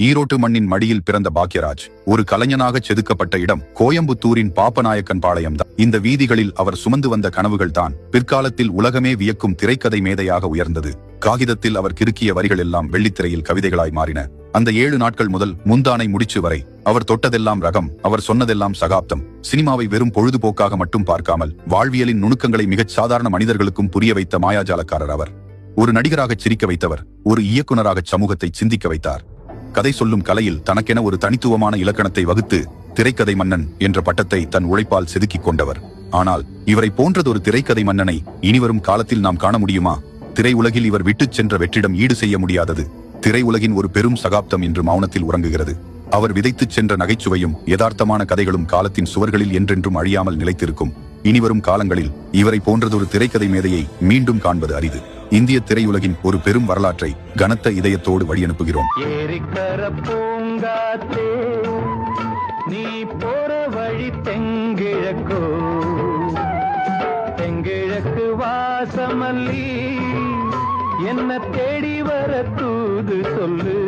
ஈரோட்டு மண்ணின் மடியில் பிறந்த பாக்யராஜ் ஒரு கலைஞனாக செதுக்கப்பட்ட இடம் கோயம்புத்தூரின் பாப்பநாயக்கன் பாளையம் தான். இந்த வீதிகளில் அவர் சுமந்து வந்த கனவுகள் தான் பிற்காலத்தில் உலகமே வியக்கும் திரைக்கதை மேதையாக உயர்ந்தது. காகிதத்தில் அவர் கிறுக்கிய வரிகள் எல்லாம் வெள்ளித்திரையில் கவிதைகளாய் மாறின. அந்த 7 நாட்கள் முதல் முந்தானை முடிச்சு வரை அவர் தொட்டதெல்லாம் ரகம், அவர் சொன்னதெல்லாம் சகாப்தம். சினிமாவை வெறும் பொழுதுபோக்காக மட்டும் பார்க்காமல் வாழ்வியலின் நுணுக்கங்களை மிகச் சாதாரண மனிதர்களுக்கும் புரிய வைத்த மாயாஜாலக்காரர் அவர். ஒரு நடிகராக சிரிக்க வைத்தவர், ஒரு இயக்குனராக சமூகத்தை சிந்திக்க வைத்தார். கதை சொல்லும் கலையில் தனக்கென ஒரு தனித்துவமான இலக்கணத்தை வகுத்து திரைக்கதை மன்னன் என்ற பட்டத்தை தன் உழைப்பால் செதுக்கிக் கொண்டவர். ஆனால் இவரை போன்றதொரு திரைக்கதை மன்னனை இனிவரும் காலத்தில் நாம் காண முடியுமா? திரையுலகில் இவர் விட்டுச் சென்ற வெற்றிடம் ஈடு செய்ய முடியாதது. திரையுலகின் ஒரு பெரும் சகாப்தம் என்று மௌனத்தில் உறங்குகிறது. அவர் விதைத்துச் சென்ற நகைச்சுவையும் யதார்த்தமான கதைகளும் காலத்தின் சுவர்களில் என்றென்றும் அழியாமல் நிலைத்திருக்கும். இனிவரும் காலங்களில் இவரை போன்றதொரு திரைக்கதை மேதையை மீண்டும் காண்பது அரிது. இந்திய திரையுலகின் ஒரு பெரும் வரலாற்றை கனத்த இதயத்தோடு வழியனுப்புகிறோம். நீ போற வழி தெங்கிழக்கோ, தெங்கிழக்கு வாசமல்லி என்ன தேடி வர தூது சொல்லு.